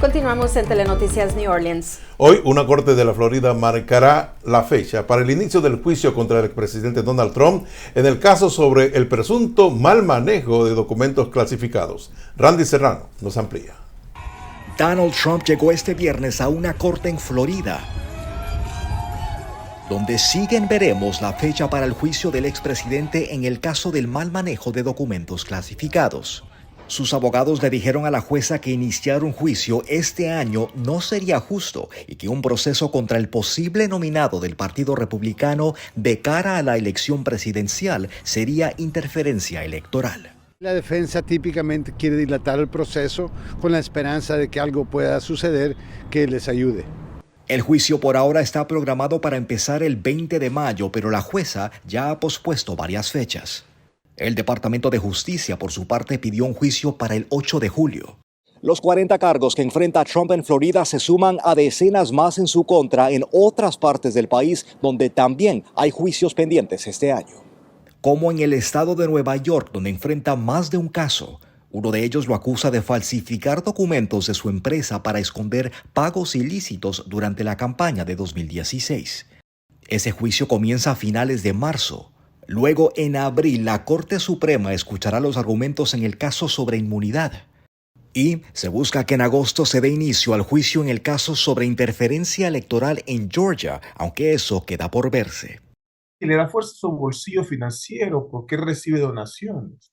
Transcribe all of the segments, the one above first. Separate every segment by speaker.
Speaker 1: Continuamos en Telenoticias New Orleans.
Speaker 2: Hoy, una corte de la Florida marcará la fecha para el inicio del juicio contra el expresidente Donald Trump en el caso sobre el presunto mal manejo de documentos clasificados. Randy Serrano nos amplía.
Speaker 3: Donald Trump llegó este viernes a una corte en Florida, donde siguen veremos la fecha para el juicio del expresidente en el caso del mal manejo de documentos clasificados. Sus abogados le dijeron a la jueza que iniciar un juicio este año no sería justo y que un proceso contra el posible nominado del Partido Republicano de cara a la elección presidencial sería interferencia electoral.
Speaker 4: La defensa típicamente quiere dilatar el proceso con la esperanza de que algo pueda suceder que les ayude.
Speaker 3: El juicio por ahora está programado para empezar el 20 de mayo, pero la jueza ya ha pospuesto varias fechas. El Departamento de Justicia, por su parte, pidió un juicio para el 8 de julio. Los 40 cargos que enfrenta Trump en Florida se suman a decenas más en su contra en otras partes del país, donde también hay juicios pendientes este año. Como en el estado de Nueva York, donde enfrenta más de un caso. Uno de ellos lo acusa de falsificar documentos de su empresa para esconder pagos ilícitos durante la campaña de 2016. Ese juicio comienza a finales de marzo. Luego, en abril, la Corte Suprema escuchará los argumentos en el caso sobre inmunidad. Y se busca que en agosto se dé inicio al juicio en el caso sobre interferencia electoral en Georgia, aunque eso queda por verse.
Speaker 5: Y le da fuerza a su bolsillo financiero porque recibe donaciones.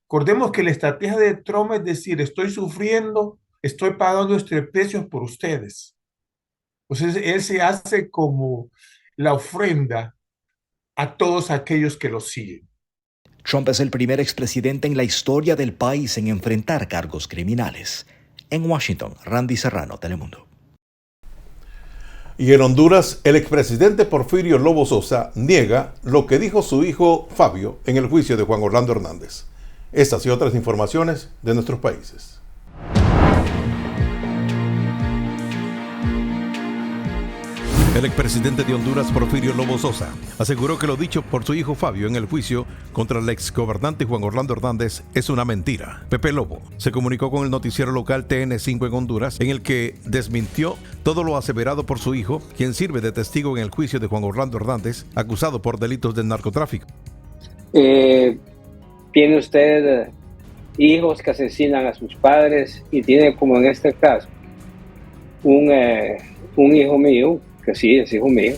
Speaker 5: Recordemos que la estrategia de Trump es decir, estoy sufriendo, estoy pagando estos precios por ustedes. Entonces, él se hace como la ofrenda a todos aquellos que lo siguen.
Speaker 3: Trump es el primer expresidente en la historia del país en enfrentar cargos criminales. En Washington, Randy Serrano, Telemundo.
Speaker 2: Y en Honduras, el expresidente Porfirio Lobo Sosa niega lo que dijo su hijo Fabio en el juicio de Juan Orlando Hernández. Estas y otras informaciones de nuestros países. El expresidente de Honduras, Porfirio Lobo Sosa, aseguró que lo dicho por su hijo Fabio en el juicio contra el exgobernante Juan Orlando Hernández es una mentira. Pepe Lobo se comunicó con el noticiero local TN5 en Honduras, en el que desmintió todo lo aseverado por su hijo, quien sirve de testigo en el juicio de Juan Orlando Hernández, acusado por delitos de narcotráfico.
Speaker 6: Tiene usted hijos que asesinan a sus padres y tiene, como en este caso, un hijo mío, que sí, es hijo mío,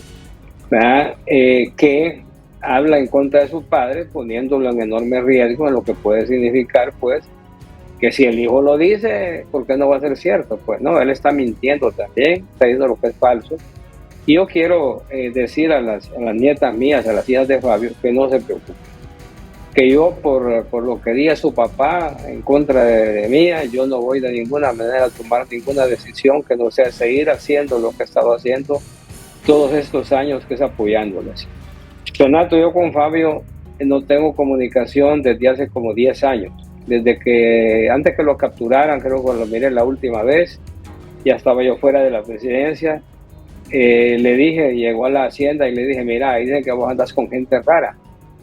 Speaker 6: que habla en contra de su padre, poniéndolo en enorme riesgo, en lo que puede significar, pues, que si el hijo lo dice, ¿por qué no va a ser cierto? Pues no, él está mintiendo también, está diciendo lo que es falso. Y yo quiero decir a las nietas mías, a las hijas de Fabio, que no se preocupen, que yo por lo que diga su papá en contra de mía, yo no voy de ninguna manera a tomar ninguna decisión que no sea seguir haciendo lo que he estado haciendo todos estos años, que es apoyándoles. Donato, yo con Fabio no tengo comunicación desde hace como 10 años, desde que antes que lo capturaran, creo que lo miré la última vez, ya estaba yo fuera de la presidencia. Le dije, llegó a la hacienda y le dije, mira, dicen que vos andas con gente rara.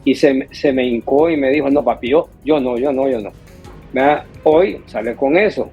Speaker 6: Y se me hincó y me dijo, no papi, yo no. Hoy sale con eso.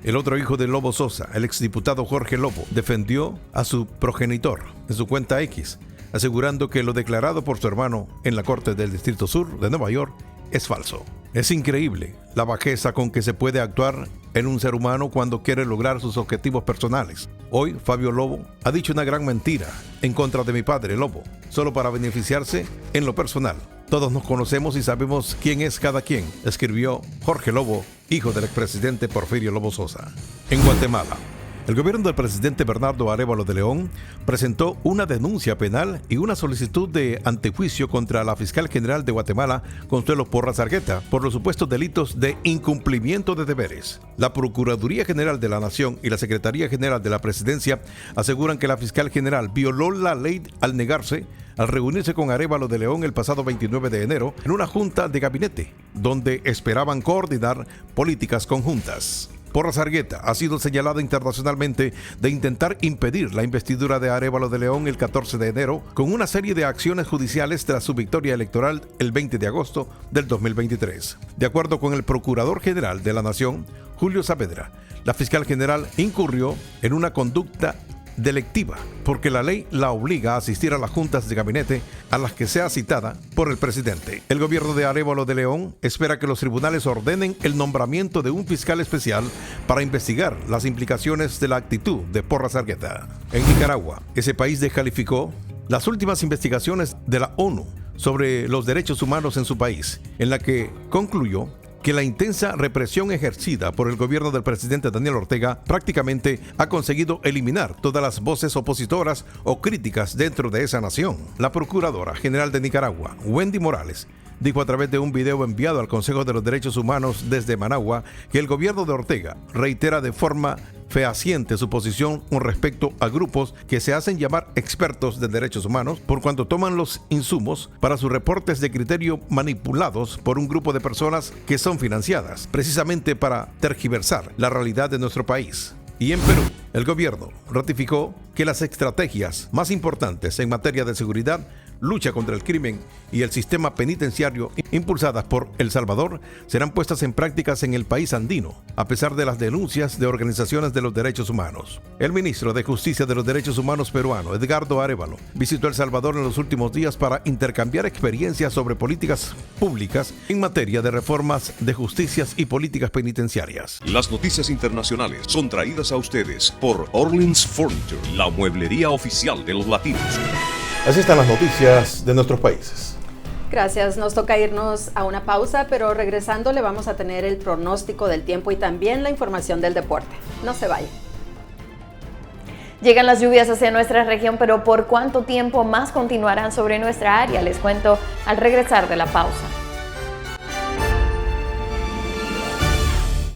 Speaker 2: El otro hijo de Lobo Sosa, el exdiputado Jorge Lobo, defendió a su progenitor en su cuenta X, asegurando que lo declarado por su hermano en la Corte del Distrito Sur de Nueva York es falso. Es increíble la bajeza con que se puede actuar en un ser humano cuando quiere lograr sus objetivos personales. Hoy, Fabio Lobo ha dicho una gran mentira en contra de mi padre, Lobo, solo para beneficiarse en lo personal. Todos nos conocemos y sabemos quién es cada quien, escribió Jorge Lobo, hijo del expresidente Porfirio Lobo Sosa. En Guatemala, el gobierno del presidente Bernardo Arévalo de León presentó una denuncia penal y una solicitud de antejuicio contra la fiscal general de Guatemala, Consuelo Porras Argueta, por los supuestos delitos de incumplimiento de deberes. La Procuraduría General de la Nación y la Secretaría General de la Presidencia aseguran que la fiscal general violó la ley al negarse al reunirse con Arévalo de León el pasado 29 de enero en una junta de gabinete, donde esperaban coordinar políticas conjuntas. Porras Argueta ha sido señalada internacionalmente de intentar impedir la investidura de Arévalo de León el 14 de enero con una serie de acciones judiciales tras su victoria electoral el 20 de agosto del 2023. De acuerdo con el Procurador General de la Nación, Julio Saavedra, la fiscal general incurrió en una conducta delictiva porque la ley la obliga a asistir a las juntas de gabinete a las que sea citada por el presidente. El gobierno de Arévalo de León espera que los tribunales ordenen el nombramiento de un fiscal especial para investigar las implicaciones de la actitud de Porras Argueta. En Nicaragua, ese país descalificó las últimas investigaciones de la ONU sobre los derechos humanos en su país, en la que concluyó que la intensa represión ejercida por el gobierno del presidente Daniel Ortega prácticamente ha conseguido eliminar todas las voces opositoras o críticas dentro de esa nación. La Procuradora General de Nicaragua, Wendy Morales, dijo a través de un video enviado al Consejo de los Derechos Humanos desde Managua que el gobierno de Ortega reitera de forma fehaciente su posición con respecto a grupos que se hacen llamar expertos de derechos humanos por cuanto toman los insumos para sus reportes de criterio manipulados por un grupo de personas que son financiadas precisamente para tergiversar la realidad de nuestro país. Y en Perú, el gobierno ratificó que las estrategias más importantes en materia de seguridad, lucha contra el crimen y el sistema penitenciario impulsadas por El Salvador serán puestas en prácticas en el país andino, a pesar de las denuncias de organizaciones de los derechos humanos. El ministro de Justicia de los Derechos Humanos peruano, Edgardo Arévalo, visitó El Salvador en los últimos días para intercambiar experiencias sobre políticas públicas en materia de reformas de justicias y políticas penitenciarias.
Speaker 7: Las noticias internacionales son traídas a ustedes por Orleans Furniture, la mueblería oficial de los latinos.
Speaker 2: Así están las noticias de nuestros países.
Speaker 1: Gracias, nos toca irnos a una pausa, pero regresando le vamos a tener el pronóstico del tiempo y también la información del deporte. No se vayan.
Speaker 8: Llegan las lluvias hacia nuestra región, pero ¿por cuánto tiempo más continuarán sobre nuestra área? Les cuento al regresar de la pausa.